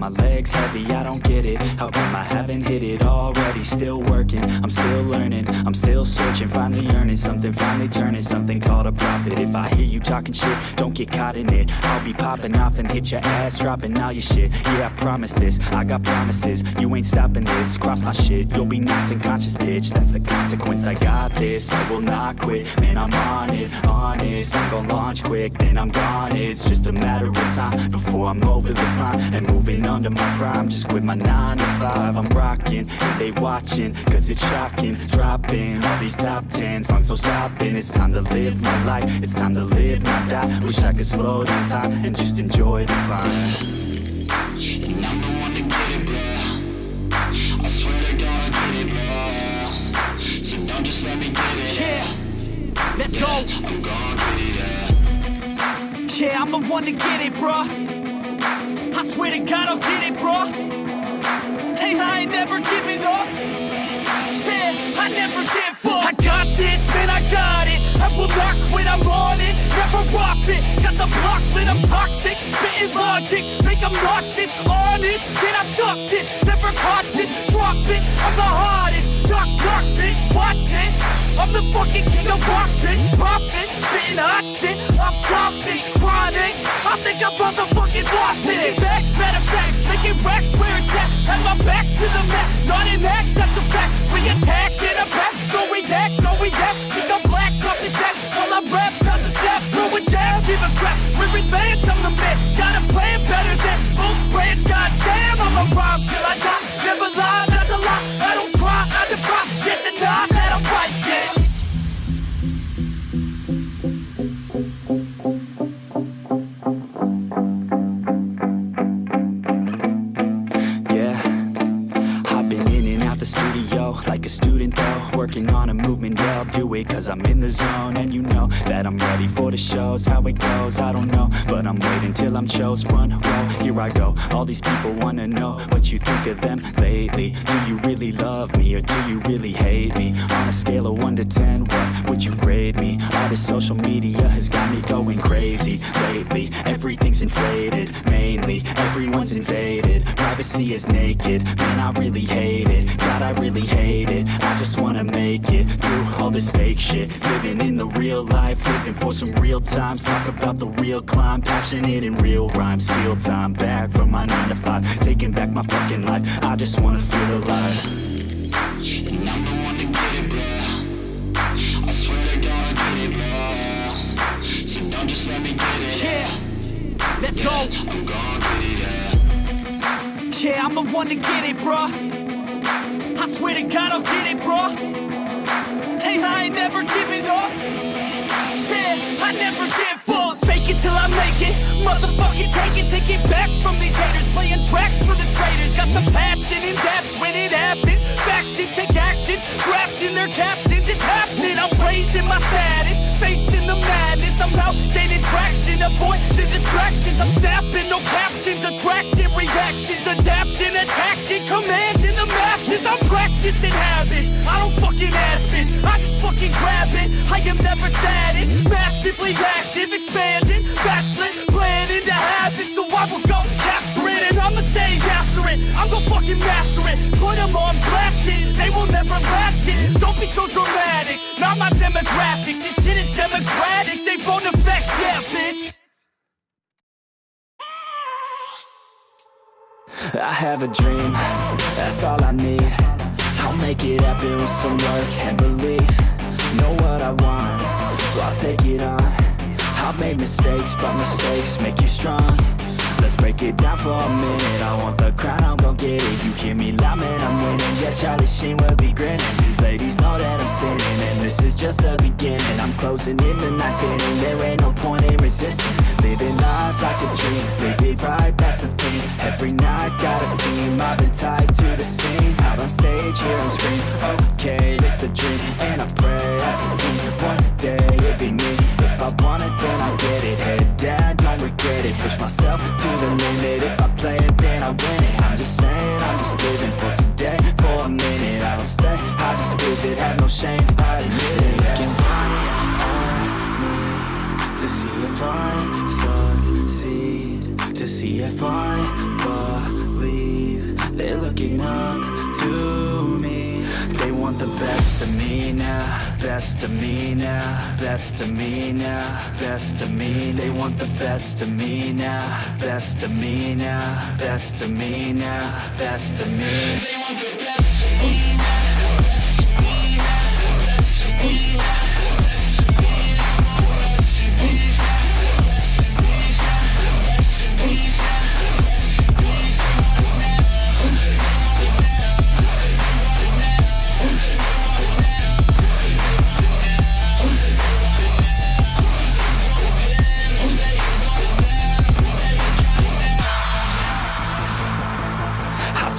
my legs heavy, I don't get it. How come I haven't hit it already? Still working, I'm still learning, I'm still searching, finally earning something, finally turning something called a profit. If I hear you talking shit, don't get caught in it. I'll be popping off and hit your ass, dropping all your shit. Yeah, I promise this, I got promises, you ain't stopping this. Cross my shit, you'll be knocked unconscious, bitch. That's the consequence, I got this, I will not quit. Man, I'm on it, honest, I'm gon' launch quick, then I'm gone. It's just a matter of time before I'm over the climb and moving under my prime. Just quit my 9 to 5, I'm rocking, and they watching, cause it's shocking. Dropping all these top 10 songs, no stopping. It's time to live my life, it's time to live, not die. Wish I could slow down time and just enjoy the climb. And I'm the one to get it, bro. I swear to God I get it, bro. So don't just let me get it. Yeah, let's go. I'm gonna get it, yeah. Yeah, I'm the one to get it, bro. I swear to God I'll get it, bro. Hey, I ain't never giving up. Yeah, I never give up. I got this, man, I got it. I will not quit, I'm on it. Never off it. Got the block lit, I'm toxic. Spitting logic, make them nauseous. Honest, can I stop this? Never cautious, drop it. I'm the hardest. Knock, knock, bitch, watch it. I'm the fucking king of rock, bitch. Profit, spitting hot shit. Off topic, chronic. I think I'm motherfucking lost it. Back, matter of fact, making racks where it's at. Have my back to the mat, not an act, that's a fact. We attack in a back, so we act, no we act. Think I'm black, up his back, while I rap, bounce a step. Throw a jab, give a crap. We're advanced, I'm the man. Got a plan better than most brands. Goddamn, I'm a rhyme till I die. Never lie, that's a lie. I don't try, I defy. Yes and nah, that I'm right, yeah. Like a student though, working on a movement, yeah, I'll do it cause I'm in the zone. And you know that I'm ready for the shows. How it goes, I don't know, but I'm waiting till I'm chose. Front row, here I go. All these people wanna know what you think of them lately. Do you really love me or do you really hate me? On a scale of 1 to 10, what would you grade me? All this social media has got me going crazy lately. Everything's inflated, mainly everyone's invaded. Privacy is naked, man, I really hate it. God, I really hate it. I just wanna make it through all this fake shit. Living in the real life, living for some real times. Talk about the real climb, passionate in real rhymes. Steal time back from my 9 to 5, taking back my fucking life. I just wanna feel alive. And I'm the one to get it, bro. I swear to God I get it, bro. So don't just let me get it. Yeah, let's go. I'm gonna get it, yeah. Yeah, I'm the one to get it, bro. I swear to God I'll get it, bro. Hey, I ain't never giving up. Yeah, I never give up. Fake it till I make it. Motherfucking take it back from these haters. Playing tracks for the traitors. Got the passion in depths when it happens. Factions take actions, drafting their captains. It's happening, I'm raising my status. Facing the madness, I'm out gaining traction. Avoid the distractions, I'm snapping, no captions. Attracting reactions, adapting, attacking, commanding the masses. I'm practicing habits, I don't fucking ask bitch. I just fucking grab it, I am never static. Massively active, expanding, backslid, planning to have it. So I will go capture it and I'ma stay after it. I'm gon' fucking master it, put them on blast, kid. They will never last it. Don't be so dramatic, not my demographic. This shit is democratic, they vote effects, yeah bitch. I have a dream, that's all I need. I'll make it happen with some work and belief. Know what I want, so I'll take it on. I've made mistakes, but mistakes make you strong. Let's break it down for a minute. I want the crown, I'm gon' get it. You hear me loud, man, I'm winning. Yeah, Charlie Sheen will be grinning. These ladies know that I'm sinning, and this is just the beginning. I'm closing in the ninth inning. There ain't no point in resisting. Living life like a dream, live it right, that's the thing. Every night, got a team, I've been tied to the scene. Out on stage, hear them scream, okay, it's a dream. And I pray as a team, one day it'll be me. If I want it, then I get it. Head down, don't regret it. Push myself to the limit. If I play it, then I win it. I'm just saying, I'm just living for today. For a minute, I don't stay, I just visit. Have no shame, I admit it. Looking right at me to see if I succeed, to see if I they're looking up to me. They want the best of me now, best of me now, best of me now, best of me. They want the best of me now, best of me now, best of me now, best of me. They want the best of me now.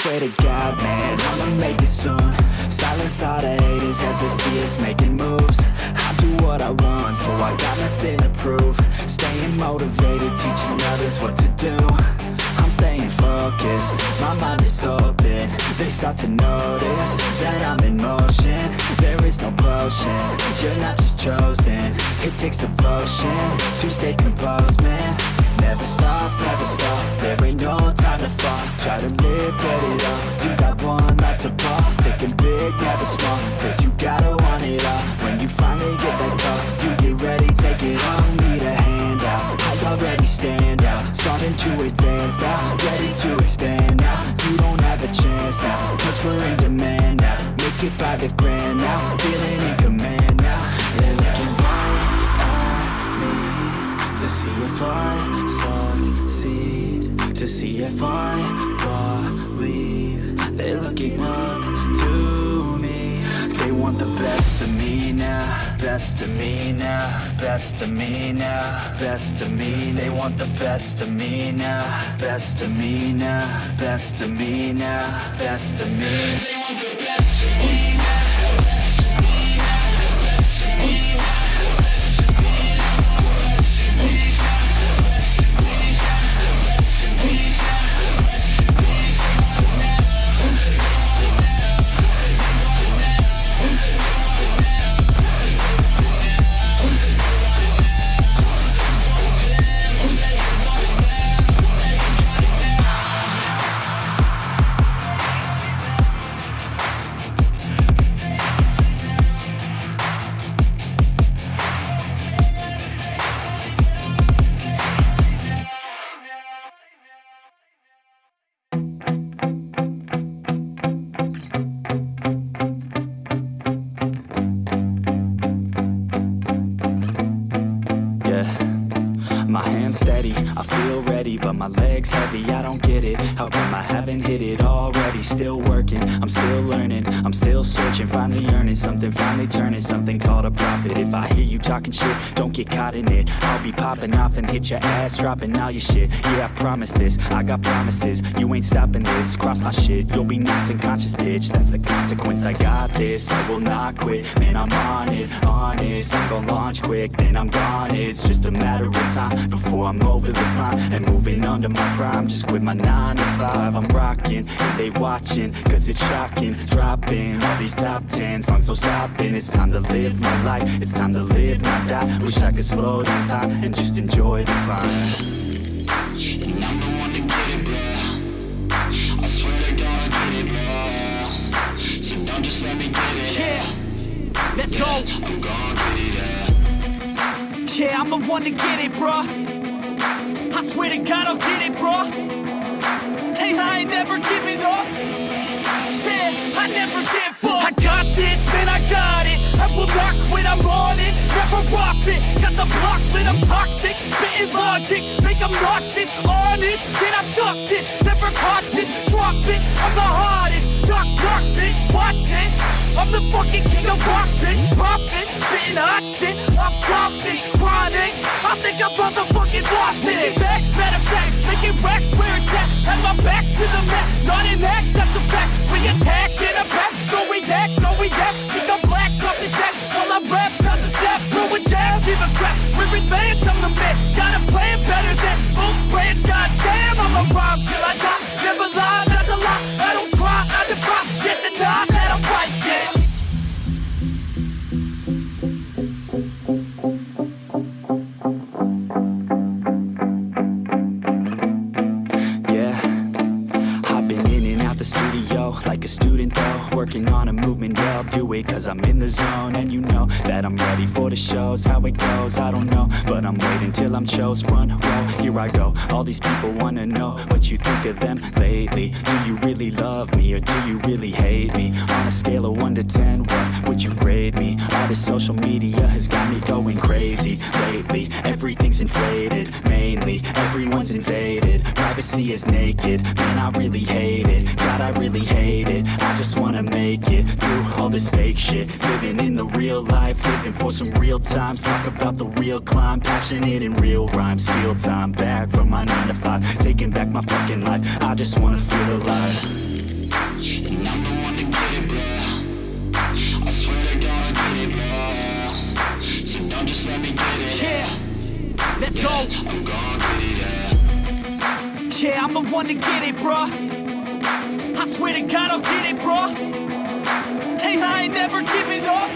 Swear to God, man, I'ma make it soon. Silence all the haters as they see us making moves. I do what I want, so I got nothing to prove. Staying motivated, teaching others what to do. I'm staying focused, my mind is open. They start to notice that I'm in motion. There is no potion, you're not just chosen. It takes devotion to stay composed, man. Never stop, there ain't no time to fall. Try to live, get it all, you got one life to ball. Thinking big, never small, cause you gotta want it all. When you finally get that call, you get ready, take it all. Need a handout, I already stand out. Starting to advance now, ready to expand now. You don't have a chance now, cause we're in demand now. Make it by the grand now, feeling in command now. They're looking right at me to see if I succeed, to see if I believe. They're looking up to me. They want the best of me now, best of me now, best of me now, best of me. They want the best of me now, best of me now, best of me now, best of me. They want the best of me now. My hands steady, I feel ready, but my legs heavy, I don't get it. How come I haven't hit it already? Still working, I'm still learning, I'm still searching, finally earning something, finally turning something called a profit. If I hear you talking shit, don't get caught in it. I'll be popping off and hit your ass, dropping all your shit. Yeah, I promise this, I got promises, you ain't stopping this. Cross my shit, you'll be knocked unconscious, bitch. That's the consequence, I got this, I will not quit. Man, I'm on it, honest, I'm gon' launch quick, then I'm gone. It's just a matter of time before I'm over the climb and moving under my prime. Just quit my 9 to 5, I'm rocking and they watching, cause it's shocking. Dropping all these top 10 songs, so stopping. It's time to live my life, it's time to live, not die. Wish I could slow down time and just enjoy the climb. And I'm the one to get it, bro. I swear to God I get it, bro. So don't just let me get it. Yeah, let's go. I'm gonna get it, yeah, I'm the one to get it, bruh. I swear to God I'll get it, bruh. Hey, I ain't never giving up. Yeah, I never give up. I got this, man, I got it. I will not quit, I'm on it. Never off it. Got the block lit, I'm toxic. Spitting logic, make them nauseous. Honest, then I stop this. Never cautious, drop it. I'm the hardest. Knock, knock, bitch, watch it. I'm the fucking king of rock, bitch. Profit, spitting hot shit. I'm topic, chronic. I think I'm motherfucking lost it. Making back, matter of fact, making racks where it's at. Have my back to the mat, not an act, that's a fact. We attack in a back, no react, no react. Think I'm black, up his ass. While I rap, bounce a step, throw a jab, give a crap. We're advanced, I'm the man. Got a plan better than most brands. Goddamn, I'm a rhyme till I die. Never lie, that's a lie. I don't try, I defy. Yes and nah, that I'm right, yeah. studio like a student though, working on a movement, yeah, I'll do it cause I'm in the zone. And you know that I'm ready for the shows. How it goes, I don't know, but I'm waiting till I'm chose. Front row, here I go. All these people wanna know what you think of them lately. Do you really love me or do you really hate me? On a scale of 1 to 10, what would you grade me? All this social media has got me going crazy lately. Everything's inflated, mainly everyone's invaded. Privacy is naked, man, I really hate it. God, I really hate it. I just wanna make it through all this fake shit. Living in the real life, living for some real times. Talk about the real climb, passionate in real rhymes. Steal time back from my 9 to 5, taking back my fucking life. I just wanna feel alive. And I'm the one to get it, bro. I swear to God I get it, bro. So don't just let me get it. Yeah, let's go. I'm gonna get it, yeah. Yeah, I'm the one to get it, bruh. I swear to God I'll get it, bruh. Hey, I ain't never giving up.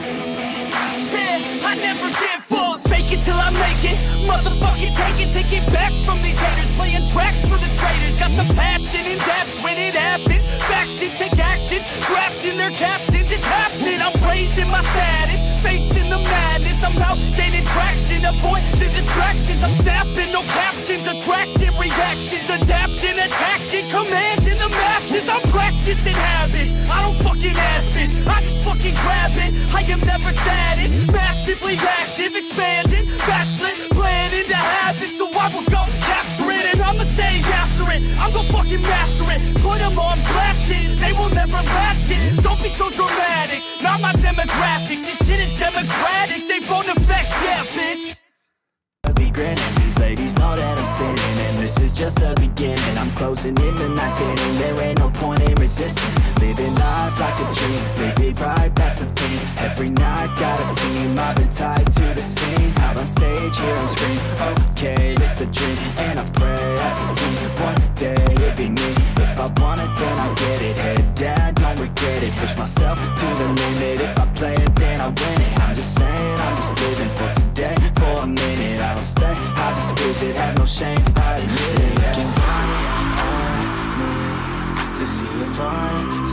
Yeah, I never give up. Fake it till I make it. Motherfucking take it back from these haters. Playing tracks for the traitors. Got the passion in depths when it happens. Factions take actions, drafting their captains. It's happening, I'm raising my status. Facing the madness, I'm out gaining traction. Avoid the distractions, I'm snapping, no captions. Attracting reactions, adapting, attacking, commanding the masses. I'm practicing habits, I don't fucking ask bitch, I just fucking grab it. I am never static, massively active, expanding, backslid, playing into habits. So I will go capture it and I'ma stay after it. I'm gonna fucking master it, put them on blast, kid. They will never last it. Don't be so dramatic, not my demographic. This shit is democratic, they vote effects, yeah, bitch. Be grinning, these ladies know that I'm sinning, and this is just the beginning. I'm closing in the ninth inning, there ain't no point in resisting. Living life like a dream, live it right, that's the thing. Every night got a team, I've been tied to the scene. Out on stage, here I'm screaming, okay, it's a dream. And I pray as a team, one day it'll be me. If I want it, then I get it. Head down, don't regret it. Push myself to the limit, if I play it, then I win it. I'm just saying, I'm just living for today, for a minute. I don't stay, I just visit, have no shame, I admit it. Looking right at me to see if I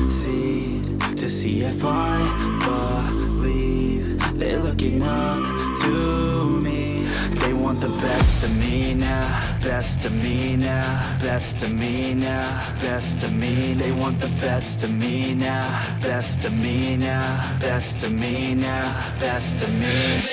succeed, to see if I believe. They're looking up to me. They want the best of me now, best of me now, best of me now, best of me. They want the best of me now, best of me now, best of me now, best of me.